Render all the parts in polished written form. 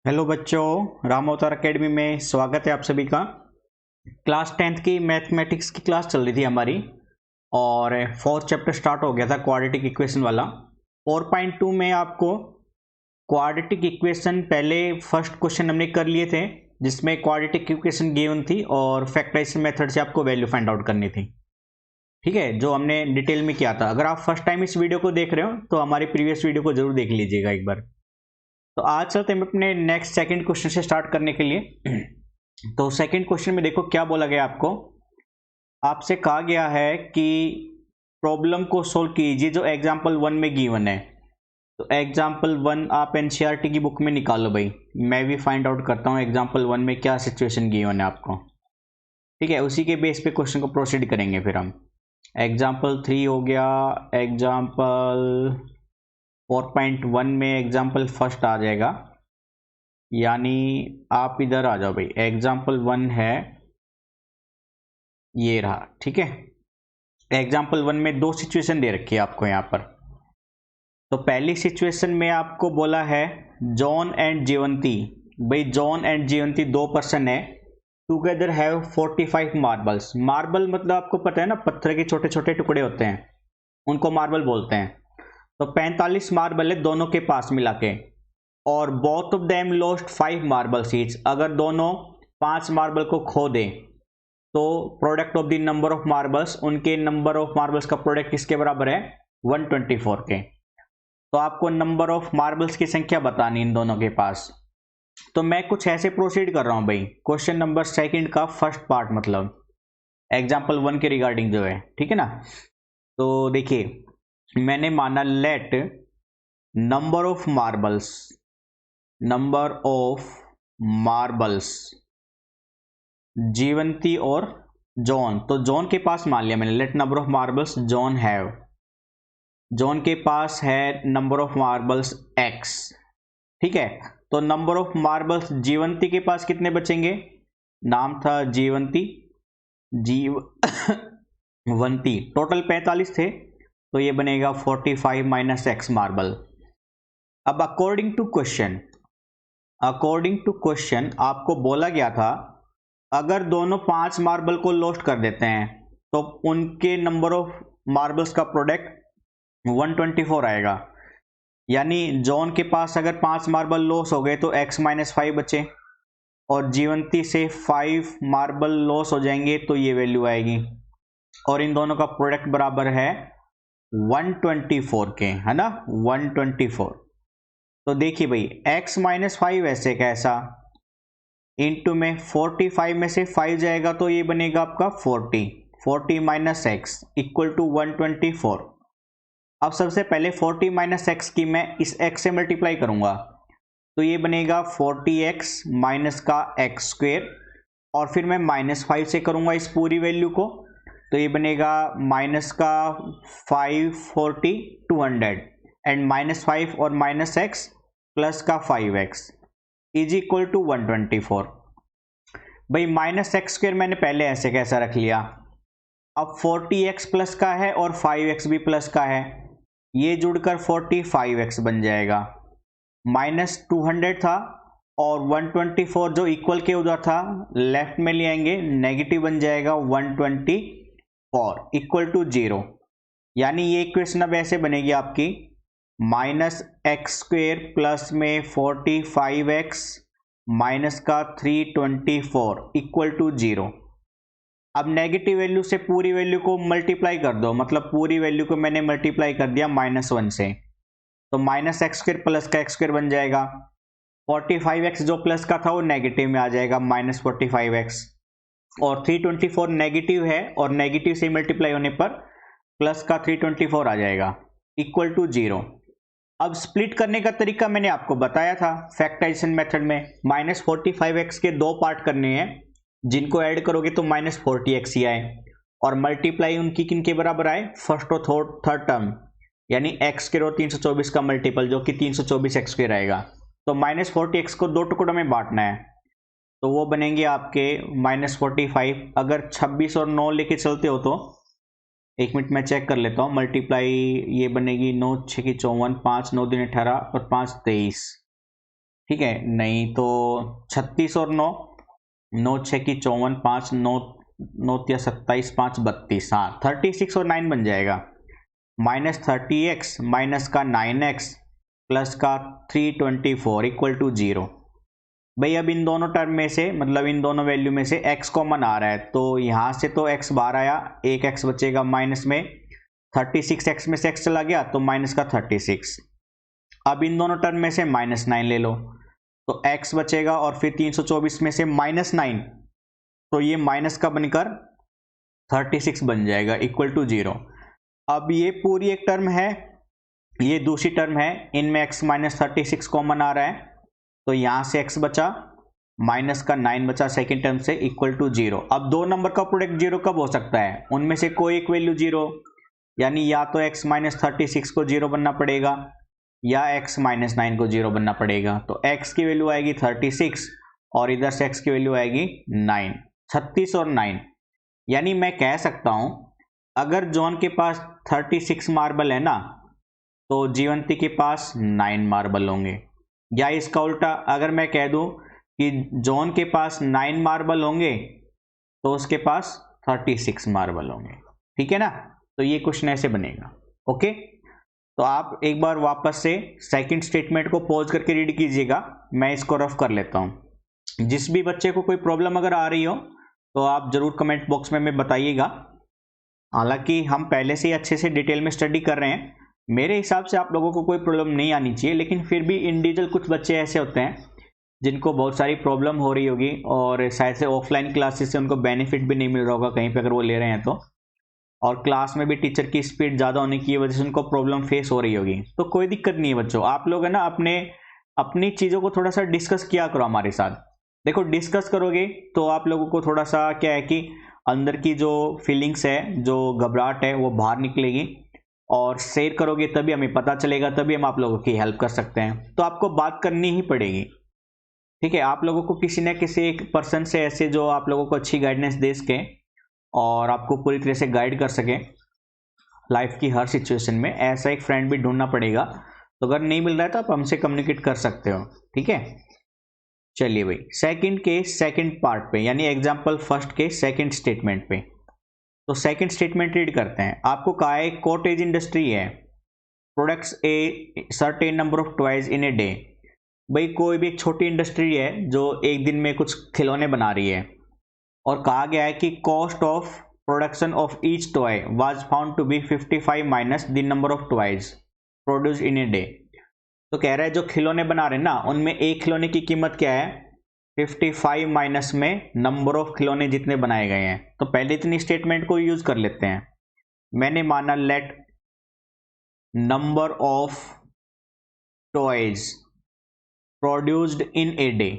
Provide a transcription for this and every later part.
Hello बच्चों, राम अवतार academy में स्वागत है आप सभी का। क्लास 10th की मैथमेटिक्स की क्लास चल रही थी हमारी और फोर्थ चैप्टर स्टार्ट हो गया था क्वाड्रेटिक इक्वेशन वाला। 4.2 में आपको क्वाड्रेटिक इक्वेशन पहले फर्स्ट क्वेश्चन हमने कर लिए थे जिसमें क्वाड्रेटिक इक्वेशन गिवन थी और फैक्टराइजेशन मेथड से आपको वैल्यू फाइंड आउट करनी थी। ठीक है, जो हमने डिटेल में किया था। अगर आप फर्स्ट टाइम इस वीडियो को देख रहे हो तो हमारी प्रीवियस वीडियो को जरूर देख लीजिएगा एक बार। तो आज चलते हैं अपने नेक्स्ट सेकंड क्वेश्चन से स्टार्ट करने के लिए। तो सेकंड क्वेश्चन में देखो क्या बोला गया आपको। आपसे कहा गया है कि प्रॉब्लम को सोल्व कीजिए जो एग्जांपल 1 में गिवन है। तो एग्जांपल 1 आप एनसीईआरटी की बुक में निकालो भाई, मैं भी फाइंड आउट करता हूँ एग्जांपल 1 में क्या सिचुएशन गिवन है आपको। ठीक है, उसी के बेस पे क्वेश्चन को प्रोसीड करेंगे फिर हम। एग्जाम्पल 3 हो गया, एग्जाम्पल 4.1 में एग्जाम्पल फर्स्ट आ जाएगा, यानी आप इधर आ जाओ भाई। एग्जाम्पल 1 है ये रहा। ठीक है, एग्जाम्पल 1 में दो सिचुएशन दे रखी है आपको यहाँ पर। तो पहली सिचुएशन में आपको बोला है जॉन एंड जीवंती। भाई जॉन एंड जीवंती दो पर्सन है, टुगेदर हैव 45 मार्बल्स। मार्बल मतलब आपको पता है ना, पत्थर के छोटे छोटे टुकड़े होते हैं, उनको मार्बल बोलते हैं। तो 45 मार्बल है दोनों के पास मिला के, और both of them lost 5 marbles each. अगर दोनों 5 मार्बल को खो दें तो product of the number of marbles, उनके नंबर ऑफ मार्बल्स का प्रोडक्ट किसके बराबर है? 124 के। तो आपको नंबर ऑफ मार्बल्स की संख्या बतानी इन दोनों के पास। तो मैं कुछ ऐसे प्रोसीड कर रहा हूं भाई, क्वेश्चन नंबर सेकंड का फर्स्ट पार्ट, मतलब एग्जाम्पल 1 के रिगार्डिंग जो है। ठीक है ना, तो देखिए मैंने माना लेट नंबर ऑफ मार्बल्स जीवंती और जॉन। तो जॉन के पास मान लिया मैंने, let number of marbles John have. John के पास है नंबर ऑफ मार्बल्स एक्स। ठीक है, तो नंबर ऑफ मार्बल्स जीवंती के पास कितने बचेंगे? नाम था जीवंती, जीवंती टोटल 45 थे, तो ये बनेगा 45 माइनस एक्स मार्बल। अब अकॉर्डिंग टू क्वेश्चन आपको बोला गया था अगर दोनों 5 मार्बल को लॉस्ट कर देते हैं तो उनके नंबर ऑफ मार्बल्स का प्रोडक्ट 124 आएगा। यानी जॉन के पास अगर 5 मार्बल लॉस हो गए तो x माइनस 5 बचे, और जीवंती से 5 मार्बल लॉस हो जाएंगे तो ये वैल्यू आएगी, और इन दोनों का प्रोडक्ट बराबर है 124 के, है ना, 124। तो देखिए भाई x माइनस 5 ऐसे कैसा, इंटू में 45 में से 5 जाएगा तो ये बनेगा आपका 40 माइनस एक्स इक्वल टू 124। अब सबसे पहले 40 माइनस एक्स की मैं इस x से मल्टीप्लाई करूंगा तो ये बनेगा 40x माइनस का एक्स स्क्वेयर, और फिर मैं -5 से करूंगा इस पूरी वैल्यू को तो ये बनेगा माइनस का 540 200 एंड -5 और माइनस एक्स प्लस का 5x इज इक्वल टू 124। भाई माइनस एक्स स्क्वेयर मैंने पहले ऐसे कैसा रख लिया, अब 40x प्लस का है और 5x भी प्लस का है, ये जुड़कर 45x बन जाएगा। माइनस 200 था और 124 जो इक्वल के उधर था लेफ्ट में ले आएंगे, नेगेटिव बन जाएगा 124 इक्वल टू 0। यानी ये इक्वेशन अब ऐसे बनेगी आपकी माइनस एक्स स्क्वेयर प्लस में 45x माइनस का 324 इक्वल टू 0। अब नेगेटिव वैल्यू से पूरी वैल्यू को मल्टीप्लाई कर दो, मतलब पूरी वैल्यू को मैंने मल्टीप्लाई कर दिया -1 से, तो माइनस एक्स स्क्वेयर प्लस का एक्स स्क्वेयर बन जाएगा। 45x जो प्लस का था वो नेगेटिव में आ जाएगा -45x, और 324 नेगेटिव है और नेगेटिव से मल्टीप्लाई होने पर प्लस का 324 आ जाएगा इक्वल टू 0। अब स्प्लिट करने का तरीका मैंने आपको बताया था फैक्टराइजेशन मेथड में। -45x के दो पार्ट करने हैं जिनको ऐड करोगे तो -40x ही आए, और मल्टीप्लाई उनकी किन के बराबर आए, फर्स्ट और थर्ड टर्म, यानी x स्क्वायर और 324 का मल्टीपल जो कि 324x स्क्वायर आएगा। तो -40x को दो टुकड़ों में बांटना है तो वो बनेंगे आपके -45। अगर 26 और 9 लेके चलते हो तो एक मिनट मैं चेक कर लेता हूँ, मल्टीप्लाई ये बनेगी 9 6 की 54, 5 9 दिन 18 और 5 23, ठीक है, नहीं तो 36 और 9, 9 6 की 54, 5 9 9 या 27, 5 32, हाँ 36 और 9 बन जाएगा। -30x माइनस का 9x प्लस का 324 इक्वल टू 0। भाई अब इन दोनों टर्म में से, मतलब इन दोनों वैल्यू में से x कॉमन आ रहा है, तो यहाँ से तो x बाहर आया, एक x बचेगा माइनस में, 36x में से x चला गया तो माइनस का 36। अब इन दोनों टर्म में से -9 ले लो तो x बचेगा, और फिर 324 में से -9, तो ये माइनस का बनकर 36 बन जाएगा इक्वल टू 0। अब ये पूरी एक टर्म है, ये दूसरी टर्म है, इनमें x माइनस 36 कॉमन आ रहा है, तो यहां से x बचा, माइनस का 9 बचा सेकेंड टर्म से, इक्वल टू 0। अब दो नंबर का प्रोडक्ट 0 कब हो सकता है? उनमें से कोई एक वैल्यू 0, यानी या तो x माइनस 36 को 0 बनना पड़ेगा या x माइनस 9 को 0 बनना पड़ेगा। तो x की वैल्यू आएगी 36 और इधर से x की वैल्यू आएगी 9, 36 और 9। यानी मैं कह सकता हूं अगर जॉन के पास 36 मार्बल है ना, तो जीवंती के पास 9 मार्बल होंगे। या इसका उल्टा अगर मैं कह दूं कि जॉन के पास 9 मार्बल होंगे तो उसके पास 36 मार्बल होंगे। ठीक है ना, तो ये क्वेश्चन ऐसे बनेगा। ओके, तो आप एक बार वापस से सेकंड स्टेटमेंट को पॉज करके रीड कीजिएगा, मैं इसको रफ कर लेता हूं। जिस भी बच्चे को कोई प्रॉब्लम अगर आ रही हो तो आप जरूर कमेंट बॉक्स में बताइएगा। हालांकि हम पहले से ही अच्छे से डिटेल में स्टडी कर रहे हैं, मेरे हिसाब से आप लोगों को कोई प्रॉब्लम नहीं आनी चाहिए, लेकिन फिर भी इंडिविजुअल कुछ बच्चे ऐसे होते हैं जिनको बहुत सारी प्रॉब्लम हो रही होगी, और शायद से ऑफलाइन क्लासेस से उनको बेनिफिट भी नहीं मिल रहा होगा कहीं पे अगर वो ले रहे हैं तो, और क्लास में भी टीचर की स्पीड ज़्यादा होने की वजह से उनको प्रॉब्लम फेस हो रही होगी। तो कोई दिक्कत नहीं है बच्चों, आप लोग है ना अपनी चीज़ों को थोड़ा सा डिस्कस किया करो हमारे साथ। देखो डिस्कस करोगे तो आप लोगों को थोड़ा सा क्या है कि अंदर की जो फीलिंग्स है, जो घबराहट है, वो बाहर निकलेगी, और शेयर करोगे तभी हमें पता चलेगा, तभी हम आप लोगों की हेल्प कर सकते हैं। तो आपको बात करनी ही पड़ेगी। ठीक है, आप लोगों को किसी न किसी एक पर्सन से ऐसे जो आप लोगों को अच्छी गाइडेंस दे सके और आपको पूरी तरह से गाइड कर सके लाइफ की हर सिचुएशन में, ऐसा एक फ्रेंड भी ढूंढना पड़ेगा। तो अगर नहीं मिल रहा है तो आप हमसे कम्युनिकेट कर सकते हो। ठीक है, चलिए भाई सेकंड के सेकंड पार्ट पे, यानी एग्जांपल फर्स्ट के सेकंड स्टेटमेंट पे। तो सेकंड स्टेटमेंट रीड करते हैं। आपको कहा है कॉटेज इंडस्ट्री है, products a certain number of toys in a day. भाई कोई भी एक छोटी इंडस्ट्री है जो एक दिन में कुछ खिलौने बना रही है, और कहा गया है कि cost of production of each toy was found to be 55 minus the number of toys produce in a day. तो कह रहा है जो खिलौने बना रहे हैं ना, उनमें एक खिलौने की कीमत क्या है? 55 माइनस में नंबर ऑफ खिलौने जितने बनाए गए हैं। तो पहले इतनी स्टेटमेंट को यूज कर लेते हैं। मैंने माना let number of toys produced in a day,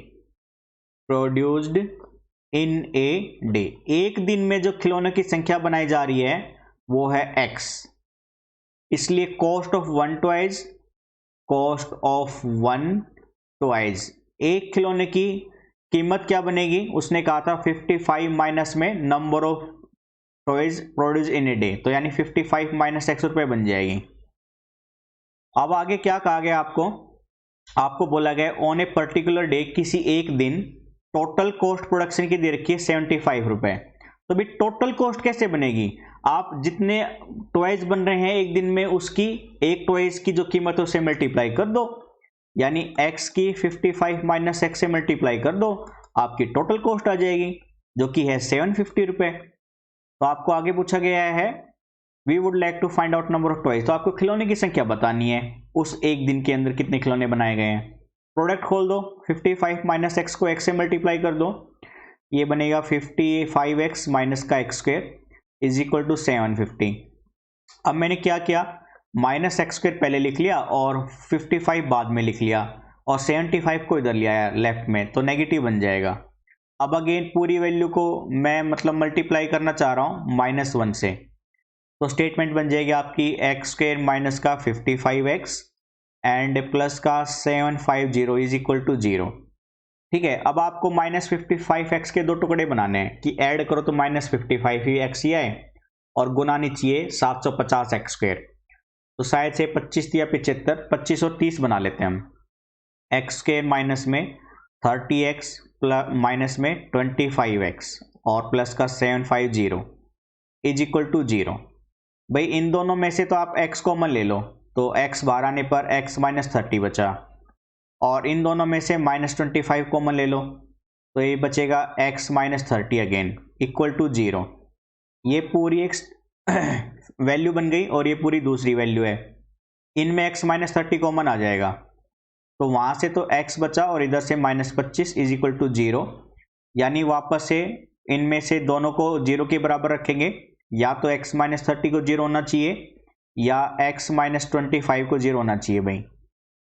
produced in a day, एक दिन में जो खिलौनों की संख्या बनाई जा रही है वो है x। इसलिए cost of one toys, cost of one toys, एक खिलौने की कीमत क्या बनेगी? उसने कहा था 55 माइनस में number of toys produce in a day, तो यानी 55 माइनस x रुपए बन जाएगी। अब आगे क्या कहा गया आपको बोला गया ऑन ए पर्टिकुलर डे, किसी एक दिन टोटल कॉस्ट प्रोडक्शन की दे रखी है 75 रुपए। तो भी टोटल कॉस्ट कैसे बनेगी? आप जितने टॉयज बन रहे हैं एक दिन में, उसकी एक टॉयज की जो कीमत है उसे मल्टीप्लाई कर दो, यानी x की 55 माइनस x से मल्टीप्लाई कर दो, आपकी टोटल कॉस्ट आ जाएगी जो कि है 750 रुपए। तो आपको आगे पूछा गया है we would like to find out number of toys, तो आपको खिलौने की संख्या बतानी है, उस एक दिन के अंदर कितने खिलौने बनाए गए हैं। प्रोडक्ट खोल दो, 55 माइनस x को x से मल्टीप्लाई कर दो, ये बनेगा 55x माइनस का x square is equal to 750। अब मैंने क्या किया, माइनस x स्क्वायर पहले लिख लिया और 55 बाद में लिख लिया, और 75 को इधर लिया है लेफ्ट में, तो नेगेटिव बन जाएगा। अब अगेन पूरी वैल्यू को मैं मल्टीप्लाई करना चाह रहा हूँ -1 से, तो स्टेटमेंट बन जाएगी आपकी x स्क्वायर माइनस का 55x एंड प्लस का 750 इज इक्वल टू 0। ठीक है, अब आपको -55x के दो टुकड़े बनाने हैं कि ऐड करो तो -55 ही x ही आए, और गुना नीचे 750x स्क्वायर, तो शायद से 25 या 75, 25 और 30 बना लेते हैं हम। एक्स स्क्वायर माइनस में 30x प्लस माइनस में 25x और प्लस का 750 इज इक्वल टू 0। भाई इन दोनों में से तो आप x कॉमन ले लो, तो x बाहर आने पर x माइनस 30 बचा, और इन दोनों में से -25 कॉमन ले लो, तो ये बचेगा x minus 30 again equal to 0। ये पूरी एक वैल्यू बन गई और ये पूरी दूसरी वैल्यू है, इनमें x माइनस 30 कॉमन आ जाएगा, तो वहां से तो x बचा और इधर से -25 इज इक्वल टू 0। यानी वापस से इनमें से दोनों को 0 के बराबर रखेंगे, या तो x माइनस 30 को 0 होना चाहिए या x माइनस 25 को 0 होना चाहिए भाई।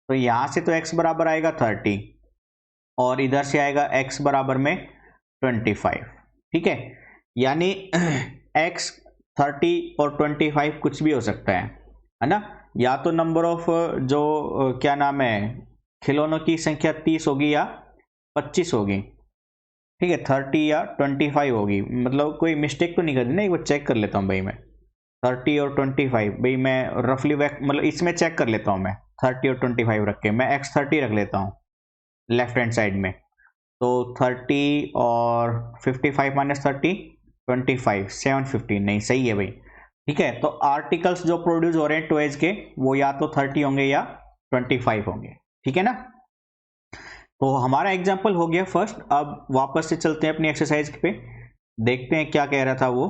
तो यहां से तो x बराबर आएगा 30 और इधर से आएगा x बराबर में 25, ठीक है। यानी x 30 और 25 कुछ भी हो सकता है ना, या तो नंबर ऑफ जो क्या नाम है खिलौनों की संख्या 30 होगी या 25 होगी, ठीक है, 30 या 25 होगी, मतलब कोई मिस्टेक तो नहीं कर दी ना, एक बार चेक कर लेता हूँ भाई मैं 30 और 25, भाई मैं रफली मतलब इसमें चेक कर लेता हूँ मैं 30 और 25 रख के, मैं x30 रख लेता हूँ लेफ्ट हैंड साइड में, तो 30 और 55 माइनस 30 25 750, नहीं सही है भाई, ठीक है। तो आर्टिकल्स जो प्रोड्यूस हो रहे हैं टॉयज के वो या तो 30 होंगे या 25 होंगे, ठीक है ना। तो हमारा एग्जाम्पल हो गया फर्स्ट। अब वापस से चलते हैं अपनी एक्सरसाइज पे, देखते हैं क्या कह रहा था वो।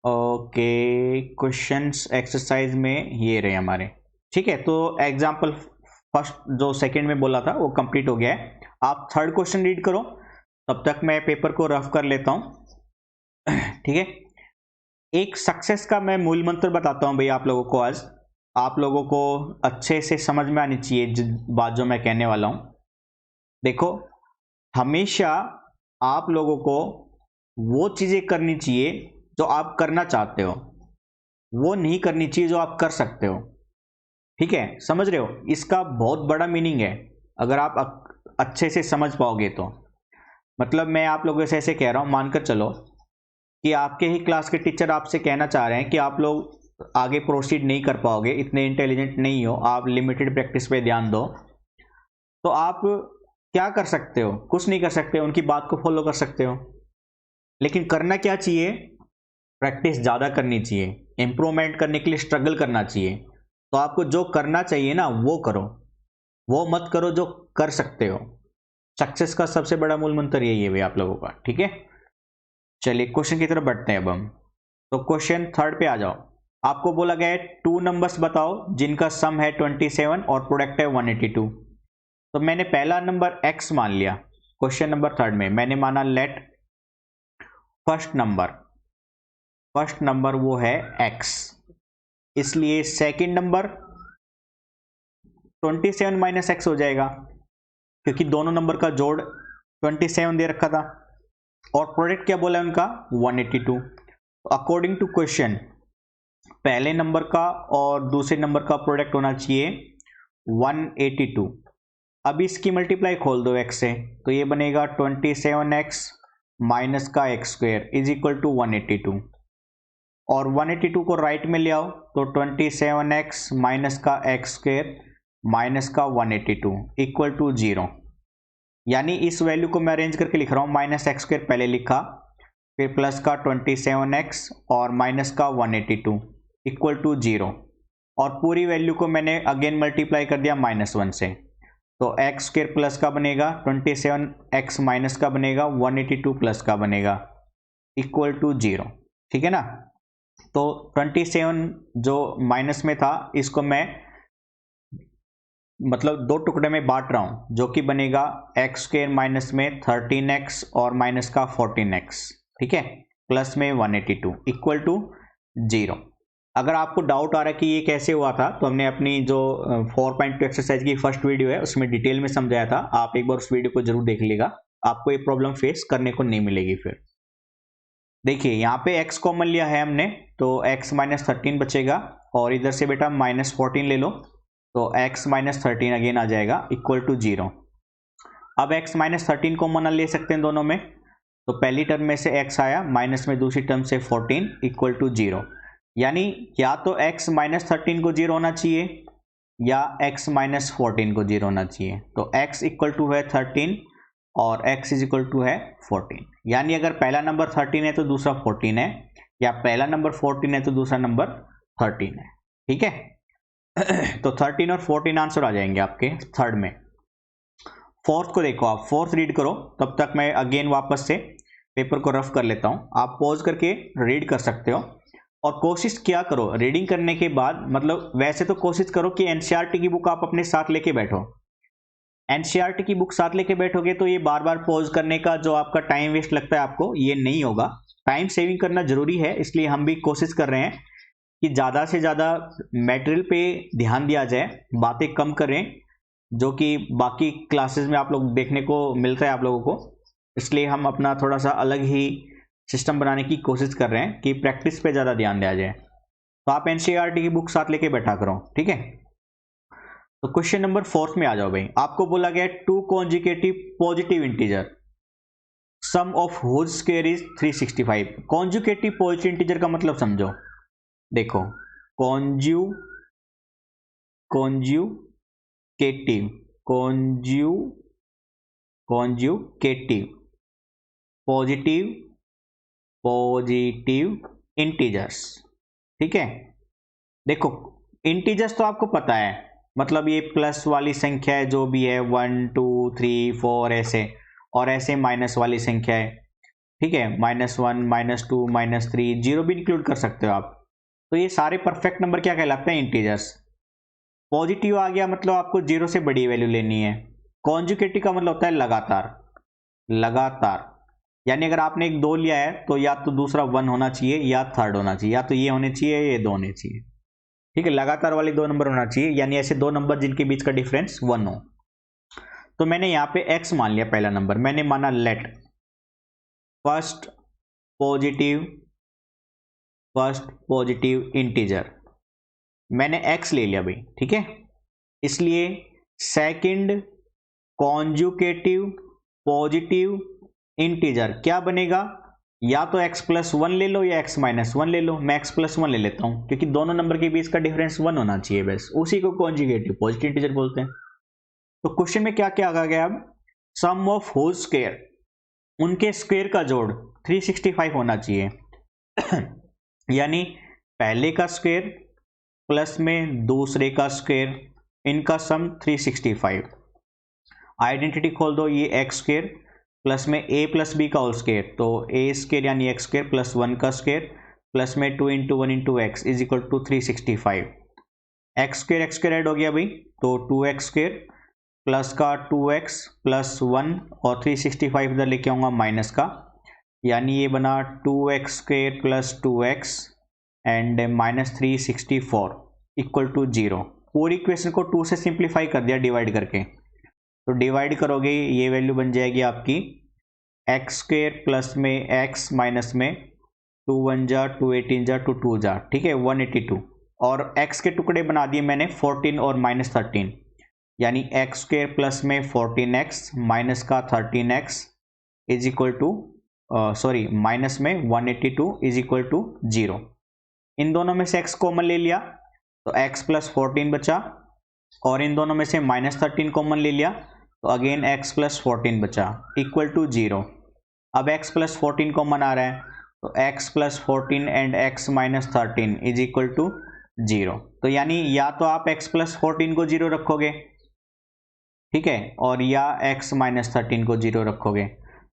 ओके, क्वेश्चंस एक्सरसाइज में ये रहे हमारे, ठीक है। तो एग्जाम्पल फर्स्ट जो सेकंड में बोला था वो कंप्लीट हो गया है। आप थर्ड क्वेश्चन रीड करो, तब तक मैं पेपर को रफ कर लेता हूं, ठीक है। एक सक्सेस का मैं मूल मंत्र बताता हूं भाई आप लोगों को, आज आप लोगों को अच्छे से समझ में आनी चाहिए बात जो मैं कहने वाला हूं। देखो, हमेशा आप लोगों को वो चीजें करनी चाहिए जो आप करना चाहते हो, वो नहीं करनी चाहिए जो आप कर सकते हो, ठीक है, समझ रहे हो। इसका बहुत बड़ा मीनिंग है, अगर आप अच्छे से समझ पाओगे तो। मतलब मैं आप लोगों से ऐसे कह रहा हूं, मानकर चलो कि आपके ही क्लास के टीचर आपसे कहना चाह रहे हैं कि आप लोग आगे प्रोसीड नहीं कर पाओगे, इतने इंटेलिजेंट नहीं हो, आप लिमिटेड प्रैक्टिस पे ध्यान दो, तो आप क्या कर सकते हो? कुछ नहीं कर सकते, उनकी बात को फॉलो कर सकते हो, लेकिन करना क्या चाहिए? प्रैक्टिस ज़्यादा करनी चाहिए, इंप्रूवमेंट करने के लिए स्ट्रगल करना चाहिए। तो आपको जो करना चाहिए ना वो करो, वो मत करो जो कर सकते हो। सक्सेस का सबसे बड़ा मूल मंत्र यही है भाई आप लोगों का, ठीक है। चलिए क्वेश्चन की तरफ बढ़ते हैं अब हम। तो क्वेश्चन थर्ड पे आ जाओ। आपको बोला गया है 2 नंबर्स बताओ जिनका सम है 27 और प्रोडक्ट है 182। तो मैंने पहला नंबर x मान लिया, क्वेश्चन नंबर थर्ड में मैंने माना लेट फर्स्ट नंबर वो है x, इसलिए सेकंड नंबर 27 माइनस x हो जाएगा, क्योंकि दोनों नंबर का जोड़ 27 दे रखा था, और प्रोडक्ट क्या बोला है उनका 182। अकॉर्डिंग टू क्वेश्चन पहले नंबर का और दूसरे नंबर का प्रोडक्ट होना चाहिए 182। अब इसकी मल्टीप्लाई खोल दो x से, तो ये बनेगा 27x माइनस का x square is equal to 182, और 182 को राइट में ले आओ तो 27x माइनस का x स्क्वायर माइनस का 182 इक्वल टू 0। यानी इस वैल्यू को मैं अरेंज करके लिख रहा हूं, माइनस एक्स स्क्वायर पहले लिखा, फिर प्लस का 27x और माइनस का 182 इक्वल टू 0, और पूरी वैल्यू को मैंने अगेन मल्टीप्लाई कर दिया -1 से, तो एक्स स्क्वायर प्लस का बनेगा 27x माइनस का बनेगा 182 प्लस का बनेगा इक्वल टू 0, ठीक है ना। तो 27 जो माइनस में था इसको मैं मतलब 2 टुकड़े में बांट रहा हूं, जो कि बनेगा एक्स स्क्वायर माइनस में 13x और माइनस का 14x, ठीक है, प्लस में 182 इक्वल टू 0। अगर आपको डाउट आ रहा है कि ये कैसे हुआ था, तो हमने अपनी जो 4.2 एक्सरसाइज की फर्स्ट वीडियो है उसमें डिटेल में समझाया था, आप एक बार उस वीडियो को जरूर देख लीजिएगा, आपको ये प्रॉब्लम फेस करने को नहीं मिलेगी। फिर देखिए यहाँ पे x कॉमन लिया है हमने, तो x माइनस 13 बचेगा, और इधर से बेटा -14 ले लो, तो x माइनस 13 अगेन आ जाएगा इक्वल टू 0। अब x माइनस 13 कॉमन ले सकते हैं दोनों में, तो पहली टर्म में से x आया, माइनस में दूसरी टर्म से 14 इक्वल टू 0। यानी या तो x माइनस 13 को 0 होना चाहिए या x माइनस 14 को 0 होना चाहिए। तो x इक्वल टू है 13 और x इज इक्वल टू है 14, यानी अगर पहला नंबर 13 है तो दूसरा 14 है, या पहला नंबर 14 है तो दूसरा नंबर 13 है। ठीक है तो 13 और 14 आंसर आ जाएंगे आपके थर्ड में। फोर्थ को देखो, आप फोर्थ रीड करो, तब तक मैं अगेन वापस से पेपर को रफ कर लेता हूं। आप पॉज करके रीड कर सकते हो और कोशिश क्या करो रीडिंग करने के बाद, मतलब वैसे तो कोशिश करो कि एनसीईआरटी की बुक आप अपने साथ लेके बैठो। एनसीईआरटी की बुक साथ लेके बैठोगे तो ये बार बार पॉज करने का जो आपका टाइम वेस्ट लगता है आपको, ये नहीं होगा। टाइम सेविंग करना जरूरी है, इसलिए हम भी कोशिश कर रहे हैं कि ज़्यादा से ज़्यादा मटेरियल पे ध्यान दिया जाए, बातें कम करें, जो कि बाकी क्लासेस में आप लोग देखने को मिलता है आप लोगों को। इसलिए हम अपना थोड़ा सा अलग ही सिस्टम बनाने की कोशिश कर रहे हैं कि प्रैक्टिस पे ज़्यादा ध्यान दिया जाए। तो आप एनसीईआरटी की बुक साथ लेके बैठा करो, ठीक है। तो क्वेश्चन नंबर 4 में आ जाओ भाई। आपको बोला गया two consecutive positive integer sum of whose square is 365। Consecutive positive integer का मतलब समझो। देखो कॉन्जुगेटिव पॉजिटिव इंटीजर्स, ठीक है। देखो इंटीजर्स तो आपको पता है, मतलब ये प्लस वाली संख्या है जो भी है 1 2 3 4 ऐसे, और ऐसे माइनस वाली संख्या है, ठीक है, -1 -2 -3, जीरो भी इंक्लूड कर सकते हो आप। तो ये सारे परफेक्ट नंबर क्या कहलाते हैं? इंटीजर्स। पॉजिटिव आ गया मतलब आपको जीरो से बड़ी वैल्यू लेनी है। कॉन्जुगेटिव का मतलब होता है लगातार, यानी अगर आपने एक 2 लिया है तो या तो दूसरा 1 होना चाहिए या थर्ड होना चाहिए, या तो ये होने चाहिए या ये 2 होने चाहिए, ठीक है। लगातार वाले 2 नंबर होना चाहिए, यानी ऐसे 2 नंबर जिनके बीच का डिफरेंस 1 हो। तो मैंने यहां पे x मान लिया पहला नंबर, मैंने माना लेट फर्स्ट पॉजिटिव इंटीजर, मैंने x ले लिया भाई, ठीक है। इसलिए सेकंड कॉन्जुगेटिव पॉजिटिव इंटीजर क्या बनेगा? या तो x प्लस 1 ले लो या x माइनस 1 ले लो। मैं x प्लस 1 ले लेता हूं क्योंकि दोनों नंबर के बीच का डिफरेंस 1 होना चाहिए, बस उसी को कॉन्जुगेटिव पॉजिटिव इंटीजर बोलते हैं। तो क्वेश्चन में क्या क्या आ गया? अब सम ऑफ होल स्क्वायर, उनके स्क्वायर का जोड़ 365 होना चाहिए यानी पहले का स्क्वायर प्लस में दूसरे का स्क्वायर, इनका सम 365। आइडेंटिटी खोल दो, ये एक्स स्क्वायर प्लस में a प्लस बी का होल स्क्वायर, तो a स्क्वायर यानी एक्स स्क्वायर प्लस 1 का स्क्वायर प्लस में 2 into 1 into x is equal to 365। X square add हो गया भाई, तो 2x स्क्वायर प्लस का 2x प्लस 1 और 365 इधर लेके आऊँगा माइनस का, यानी ये बना 2x square plus 2x and minus 364 equal to 0। पूरी इक्वेशन को 2 से सिंप्लीफाई कर दिया डिवाइड करके, तो डिवाइड करोगे ये वैल्यू बन जाएगी आपकी एक्स स्क्वायर प्लस में एक्स माइनस में 2 1 जा 2 18 जा 2 2 जा, ठीक है, 182। और x के टुकड़े बना दिए मैंने 14 और -13, यानी एक्स स्क्वायर प्लस में 14x माइनस का 13x is equal to sorry minus में 182 इज इक्वल टू 0। इन दोनों में से x कॉमन ले लिया तो x प्लस 14 बचा, और इन दोनों में से -13 कॉमन ले लिया तो अगेन x प्लस 14 बचा इक्वल टू 0। अब x प्लस 14 कॉमन आ रहा है तो x plus 14 and x minus 13 is equal to 0। तो यानी या तो आप x प्लस 14 को 0 रखोगे, ठीक है, और या x माइनस 13 को 0 रखोगे।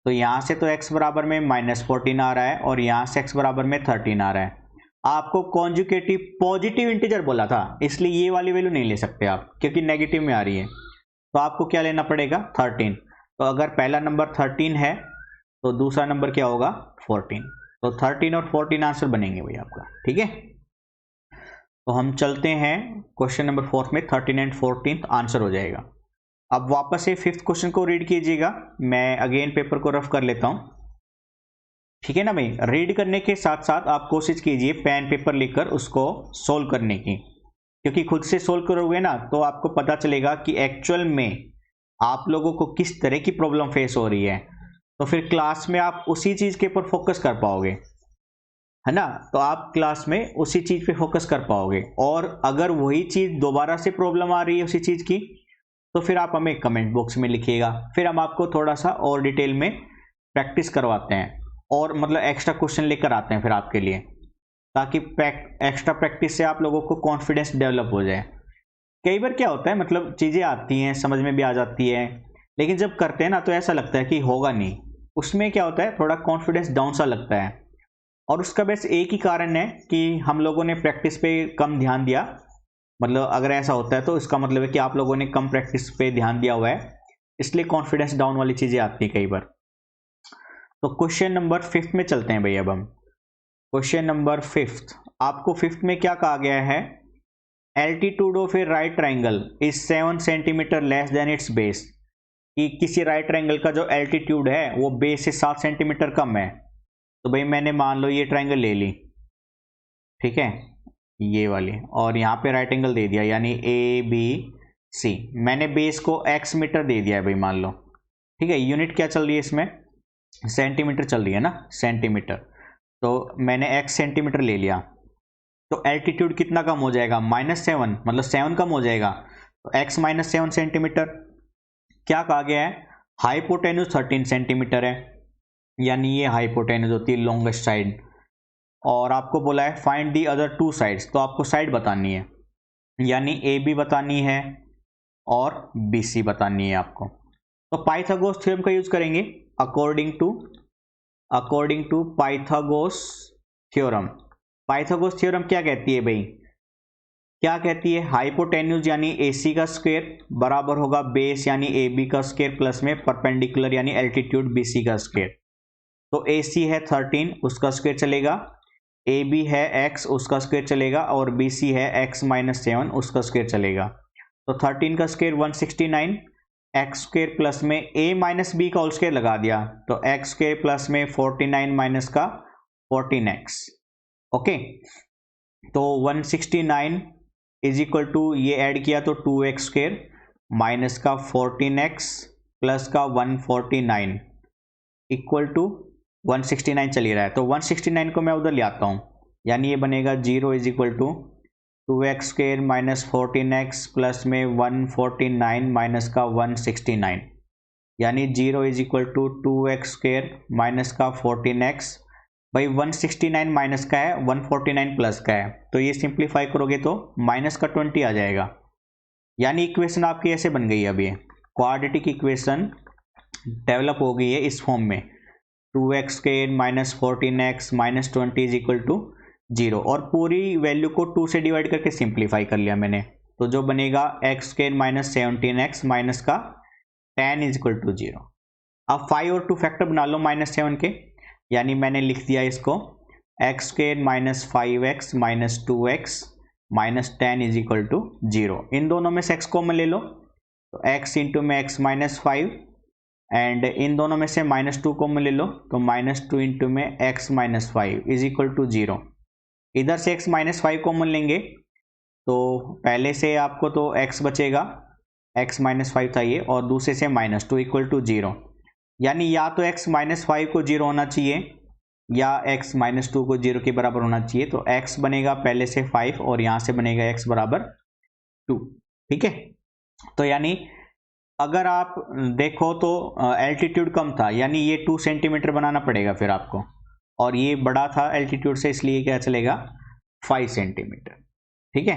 तो यहां से तो x बराबर में -14 आ रहा है और यहां से x बराबर में 13 आ रहा है। आपको कॉन्जुगेटिव पॉजिटिव इंटीजर बोला था, इसलिए ये वाली वैल्यू नहीं ले सकते आप क्योंकि नेगेटिव में आ रही है। तो आपको क्या लेना पड़ेगा? 13। तो अगर पहला नंबर 13 है तो दूसरा नंबर क्या होगा? 14। तो 13 और 14 आंसर बनेंगे भाई आपका, ठीक है। तो हम चलते हैं क्वेश्चन नंबर 4 में, 13 एंड 14 आंसर हो जाएगा। अब वापस से 5th क्वेश्चन को रीड कीजिएगा, मैं अगेन पेपर को रफ कर लेता हूं, ठीक है ना भाई। रीड करने के साथ साथ आप कोशिश कीजिए पेन पेपर लेकर उसको सोल्व करने की, क्योंकि खुद से सोल्व करोगे ना तो आपको पता चलेगा कि एक्चुअल में आप लोगों को किस तरह की प्रॉब्लम फेस हो रही है, तो फिर क्लास में आप उसी चीज के ऊपर फोकस कर पाओगे। है ना। तो आप क्लास में उसी चीज पे फोकस कर पाओगे, और अगर वही चीज दोबारा से प्रॉब्लम आ रही है उसी चीज की, तो फिर आप हमें कमेंट बॉक्स में लिखिएगा, फिर हम आपको थोड़ा सा और डिटेल में प्रैक्टिस करवाते हैं, और मतलब एक्स्ट्रा क्वेश्चन लेकर आते हैं फिर आपके लिए, ताकि एक्स्ट्रा प्रैक्टिस से आप लोगों को कॉन्फिडेंस डेवलप हो जाए। कई बार क्या होता है, मतलब चीज़ें आती हैं, समझ में भी आ जाती है, लेकिन जब करते हैं ना तो ऐसा लगता है कि होगा नहीं, उसमें क्या होता है, थोड़ा कॉन्फिडेंस डाउन सा लगता है। और उसका बस एक ही कारण है कि हम लोगों ने प्रैक्टिस पे कम ध्यान दिया। मतलब अगर ऐसा होता है तो इसका मतलब है कि आप लोगों ने कम प्रैक्टिस पे ध्यान दिया हुआ है, इसलिए कॉन्फिडेंस डाउन वाली चीज़ें आती हैं कई बार। तो क्वेश्चन नंबर 5 में चलते हैं भाई। अब हम क्वेश्चन नंबर 5, आपको 5 में क्या कहा गया है, altitude of A right triangle is 7 centimetre less than it's base, कि किसी राइट ट्राइंगल का जो एल्टीट्यूड है वो बेस से 7 सेंटीमीटर कम है। तो भाई मैंने मान लो ये ट्राइंगल ले ली, ठीक है, ये वाली, और यहाँ पे राइट एंगल दे दिया, यानी ए बी सी। मैंने बेस को एक्स मीटर दे दिया है भाई, मान लो, ठीक है। यूनिट क्या चल रही है इसमें, सेंटीमीटर चल रही है ना, सेंटीमीटर। तो मैंने एक्स सेंटीमीटर ले लिया, तो एल्टीट्यूड कितना कम हो जाएगा, -7, मतलब 7 कम हो जाएगा। तो एक्स -7 सेंटीमीटर। क्या कहा गया है, हाइपोटेन्यूज 13 सेंटीमीटर है, यानी ये हाइपोटेन्यूज होती है लॉन्गेस्ट साइड। और आपको बोला है फाइंड दी अदर 2 साइड्स, तो आपको साइड बतानी है, यानी ए बी बतानी है और बी सी बतानी है आपको। तो पाइथागोरस थ्योरम का यूज करेंगे, according to Pythagoras theorem. Pythagoras theorem क्या कहती है भाई, क्या कहती है, हाइपोटेन्यूज यानी AC का स्क्वायर बराबर होगा बेस यानी AB का स्क्वायर प्लस में परपेंडिकुलर यानी एल्टीट्यूड BC का स्क्वायर। तो AC है 13, उसका स्क्वायर चलेगा, AB है x, उसका स्क्वायर चलेगा, और BC है x -7, उसका स्क्वायर चलेगा। तो 13 का स्क्वायर 169, एक्स स्क्वायर प्लस में a माइनस बी का होल स्क्वायर लगा दिया, तो एक्स स्क्वायर प्लस में 49 माइनस का 14x। ओके, तो 169 इज इक्वल टू, ये ऐड किया तो 2x स्क्वायर माइनस का 14x प्लस का 149 इक्वल टू 169 चल ही रहा है, तो 169 को मैं उधर ले आता हूँ, यानी ये बनेगा 0 is equal to 2x square minus 14x plus में 149 माइनस का 169, यानी 0 is equal to 2x square minus का 14x। भाई 169 माइनस का है, 149 प्लस का है, तो ये सिंप्लीफाई करोगे तो माइनस का 20 आ जाएगा, यानी इक्वेशन आपकी ऐसे बन गई है। अब ये क्वाड्रेटिक इक्वेशन डेवलप हो गई है इस फॉर्म में, 2x square minus 14x minus 20 is equal to 0, और पूरी वैल्यू को 2 से डिवाइड करके सिंप्लीफाई कर लिया मैंने, तो जो बनेगा x square minus 17x minus का 10 इज इक्वल टू 0। अब 5 और 2 फैक्टर बना लो -7 के, यानी मैंने लिख दिया इसको x square minus 5x minus 2x minus 10 is equal to 0। इन दोनों में से x कॉमन ले लो, तो x इंटू में x माइनस 5, एंड इन दोनों में से -2 कॉमन ले लो, तो -2 इंटू में x minus 5 is equal to 0। इधर से x माइनस 5 कॉमन लेंगे, तो पहले से आपको तो x बचेगा, x माइनस 5 था ये, और दूसरे से -2 इक्वल टू 0, यानी या तो x माइनस 5 को 0 होना चाहिए या x -2 को 0 के बराबर होना चाहिए। तो x बनेगा पहले से 5 और यहाँ से बनेगा x बराबर 2, ठीक है। तो यानी अगर आप देखो तो एल्टीट्यूड कम था, यानी ये 2 सेंटीमीटर बनाना पड़ेगा फिर आपको, और ये बड़ा था एल्टीट्यूड से, इसलिए क्या चलेगा 5 सेंटीमीटर, ठीक है,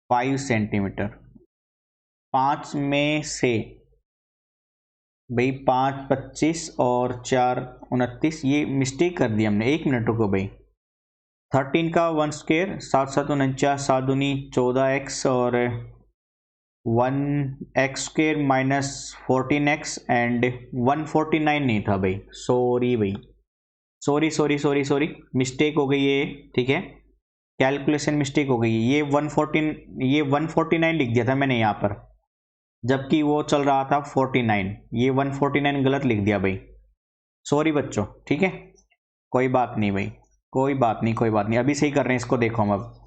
5 सेंटीमीटर। 5 में से भाई 5 25 और 4 29, ये मिस्टेक कर दी हमने, 1 मिनट रुको भाई। 13 का 1 स्क्वायर 7 7 49, 7 दूनी 14x और 1x square minus 14x and 149 नहीं था भाई, सॉरी भाई, सॉरी मिस्टेक हो गई है, ठीक है, कैलकुलेशन मिस्टेक हो गई है। ये 149 लिख दिया था मैंने यहाँ पर, जबकि वो चल रहा था 49, ये 149 गलत लिख दिया भाई, सॉरी बच्चों, ठीक है, कोई बात नहीं भाई, कोई बात नहीं, अभी सही कर रहे हैं इसको। देखो हम अब,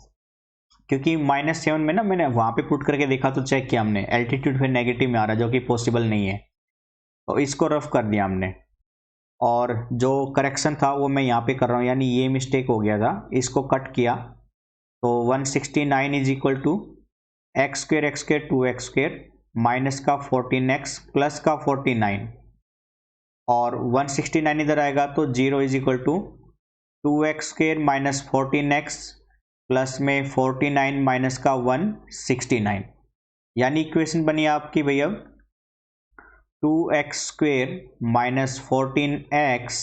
क्योंकि -7 में ना मैंने वहाँ पे पुट करके देखा तो चेक किया हमने, एल्टीट्यूड फिर नेगेटिव में आ रहा है, जो कि पॉसिबल नहीं है, तो इसको रफ कर दिया हमने। और जो करेक्शन था वो मैं यहाँ पे कर रहा हूँ, यानी ये मिस्टेक हो गया था, इसको कट किया तो 169 is equal to x square 2x square minus का 14x प्लस का 49 और 169 इधर आएगा तो 0 is equal to 2x square minus 14x plus में 49 माइनस का 169, यानी इक्वेशन बनी आपकी भैया 2x स्क्वेयर माइनस 14x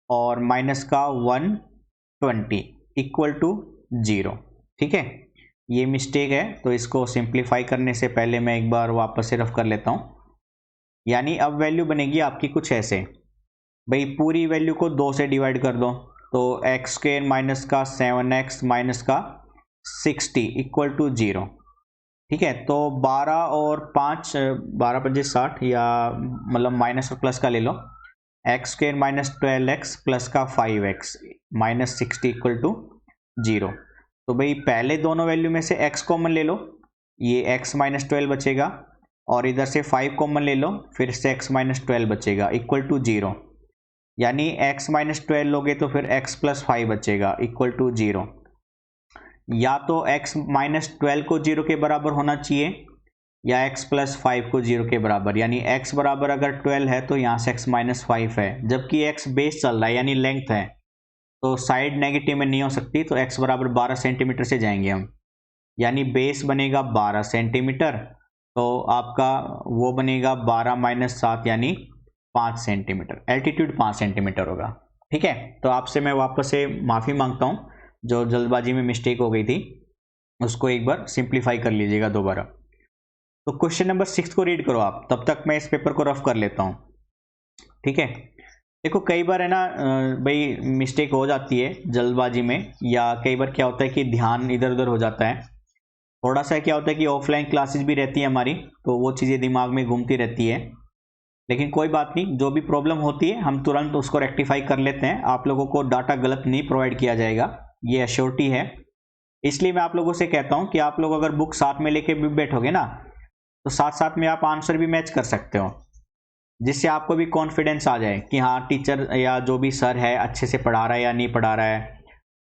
और माइनस का 120 इक्वल टू 0। ठीक है, ये मिस्टेक है तो इसको सिंप्लीफाई करने से पहले मैं एक बार वापस से रफ कर लेता हूँ। यानी अब वैल्यू बनेगी आपकी कुछ ऐसे, भाई पूरी वैल्यू को 2 से डिवाइड कर दो तो एक्स स्क्वेयर माइनस का 7x माइनस का 60 इक्वल टू 0। ठीक है, तो 12 और 5 12 5 60 या मतलब माइनस और प्लस का ले लो, x square minus 12x plus का 5x माइनस 60 इक्वल टू 0। तो भाई पहले दोनों वैल्यू में से x कॉमन ले लो, ये x माइनस 12 बचेगा और इधर से 5 कॉमन ले लो, फिर से x माइनस 12 बचेगा इक्वल टू 0। यानी x माइनस 12 लोगे तो फिर x प्लस 5 बचेगा इक्वल टू 0। या तो x माइनस 12 को 0 के बराबर होना चाहिए या x प्लस 5 को 0 के बराबर, यानी x बराबर अगर 12 है तो यहाँ से x माइनस 5 है, जबकि x बेस चल रहा है यानी लेंथ है तो साइड नेगेटिव में नहीं हो सकती, तो x बराबर 12 सेंटीमीटर से जाएंगे हम, यानी बेस बनेगा 12 सेंटीमीटर तो आपका वो बनेगा 12 माइनस 7 यानी 5 सेंटीमीटर, एल्टीट्यूड 5 सेंटीमीटर होगा। ठीक है, तो आपसे मैं वापस से माफ़ी मांगता हूँ, जो जल्दबाजी में मिस्टेक हो गई थी उसको एक बार सिंप्लीफाई कर लीजिएगा दोबारा। तो क्वेश्चन नंबर 6 को रीड करो आप, तब तक मैं इस पेपर को रफ कर लेता हूँ। ठीक है, देखो कई बार है ना भाई मिस्टेक हो जाती है जल्दबाजी में, या कई बार क्या होता है कि ध्यान इधर उधर हो जाता है, थोड़ा सा क्या होता है कि ऑफलाइन क्लासेस भी रहती है हमारी तो वो चीज़ें दिमाग में घूमती रहती है, लेकिन कोई बात नहीं, जो भी प्रॉब्लम होती है हम तुरंत उसको रेक्टिफाई कर लेते हैं। आप लोगों को डाटा गलत नहीं प्रोवाइड किया जाएगा, ये एश्योरिटी है। इसलिए मैं आप लोगों से कहता हूं कि आप लोग अगर बुक साथ में लेके भी बैठोगे ना तो साथ साथ में आप आंसर भी मैच कर सकते हो, जिससे आपको भी कॉन्फिडेंस आ जाए कि हाँ टीचर या जो भी सर है अच्छे से पढ़ा रहा है या नहीं पढ़ा रहा है।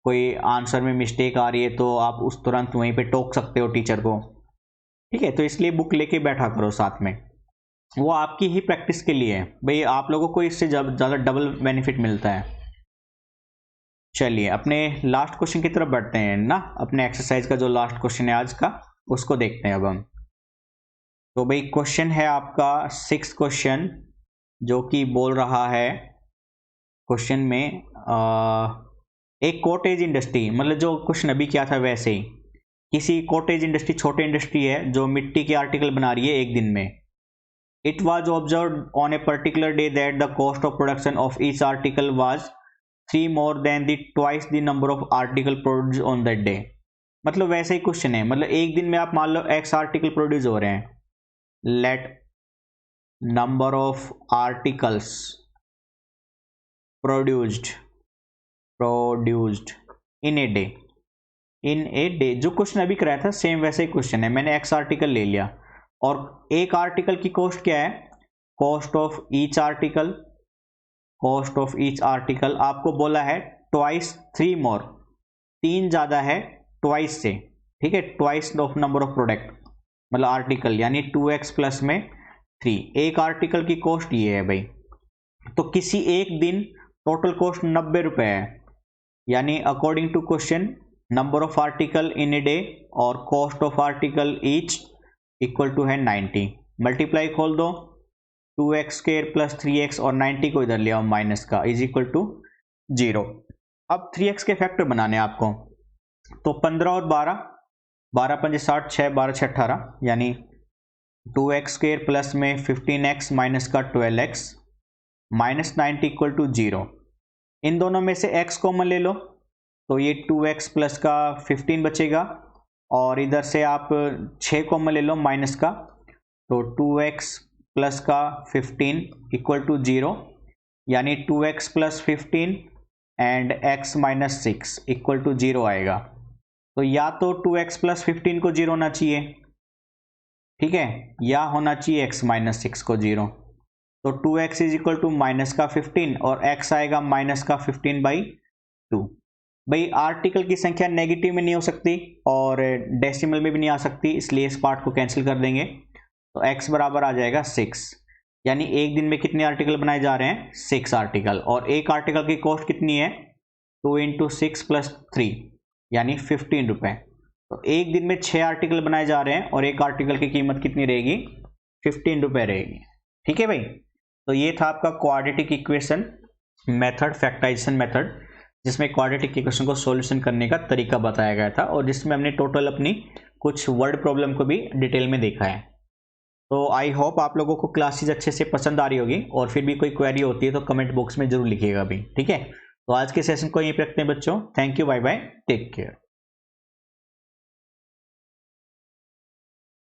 कोई आंसर में मिस्टेक आ रही है तो आप उस तुरंत वहीं पे टोक सकते हो टीचर को। ठीक है, तो इसलिए बुक लेके बैठा करो साथ में, वो आपकी ही प्रैक्टिस के लिए है भाई, आप लोगों को इससे ज़्यादा डबल बेनिफिट मिलता है। चलिए अपने लास्ट क्वेश्चन की तरफ बढ़ते हैं ना, अपने एक्सरसाइज का जो लास्ट क्वेश्चन है आज का उसको देखते हैं अब हम। तो भाई क्वेश्चन है आपका 6 क्वेश्चन, जो कि बोल रहा है क्वेश्चन में एक कॉटेज इंडस्ट्री, मतलब जो क्वेश्चन अभी क्या था वैसे ही, किसी कॉटेज इंडस्ट्री छोटे इंडस्ट्री है जो मिट्टी के आर्टिकल बना रही है एक दिन में। It was observed on a particular day that the cost of production of each article was 3 more than the twice the number of article produced on that day। मतलब वैसे ही क्वेश्चन है, मतलब एक दिन में आप मान लो x आर्टिकल प्रोड्यूस हो रहे हैं, let number of articles produced in a day, जो क्वेश्चन अभी कराया था सेम वैसे ही क्वेश्चन है, मैंने x आर्टिकल ले लिया और एक आर्टिकल की कॉस्ट क्या है, cost of each article, cost of each article आपको बोला है ट्वाइस 3 मोर, 3 ज़्यादा है ट्वाइस से। ठीक है, twice of number of product मतलब आर्टिकल, यानी 2x प्लस में 3। एक आर्टिकल की कॉस्ट ये है भाई, तो किसी एक दिन टोटल कॉस्ट 90 रुपये है, यानी according to question number of article in a day और cost of article each equal to है 90। मल्टीप्लाई खोल दो, 2x स्क्वायर प्लस 3x और 90 को इधर ले आओ माइनस का, इज इक्वल टू 0। अब 3x के फैक्टर बनाने आपको, तो 15 और 12, 12 5 60, 6 12 6 18, यानी 2x स्क्वायर प्लस में 15x माइनस का 12x माइनस 90 इक्वल टू 0। इन दोनों में से x कॉमन ले लो तो ये 2x प्लस का 15 बचेगा और इधर से आप 6 कॉमन ले लो माइनस का, तो 2x प्लस का 15 इक्वल टू 0, यानी 2x plus 15 and x minus 6 equal to 0 आएगा। तो या तो 2x प्लस 15 को 0 होना चाहिए, ठीक है, या होना चाहिए x माइनस 6 को 0। तो 2x is equal to minus का 15 और x आएगा माइनस का 15/2। भाई आर्टिकल की संख्या नेगेटिव में नहीं हो सकती और डेसिमल में भी नहीं आ सकती, इसलिए इस पार्ट को कैंसिल कर देंगे। तो x बराबर आ जाएगा 6, यानी एक दिन में कितने आर्टिकल बनाए जा रहे हैं? 6 आर्टिकल। और एक आर्टिकल की कॉस्ट कितनी है? 2 × 6 + 3 यानी 15 रुपये। तो एक दिन में 6 आर्टिकल बनाए जा रहे हैं और एक आर्टिकल की कीमत कितनी रहेगी? 15 रुपये रहेगी। ठीक है भाई, तो ये था आपका quadratic equation method, factorisation method, जिसमें क्वाड्रेटिक इक्वेशन को सॉल्यूशन करने का तरीका बताया गया था और जिसमें हमने टोटल अपनी कुछ वर्ड प्रॉब्लम को भी डिटेल में देखा है। तो आई होप आप लोगों को क्लासेस अच्छे से पसंद आ रही होगी, और फिर भी कोई क्वेरी होती है तो कमेंट बॉक्स में जरूर लिखिएगा भी। ठीक है, तो आज के सेशन को यहीं पे रखते हैं बच्चों। Thank you, bye bye, take care.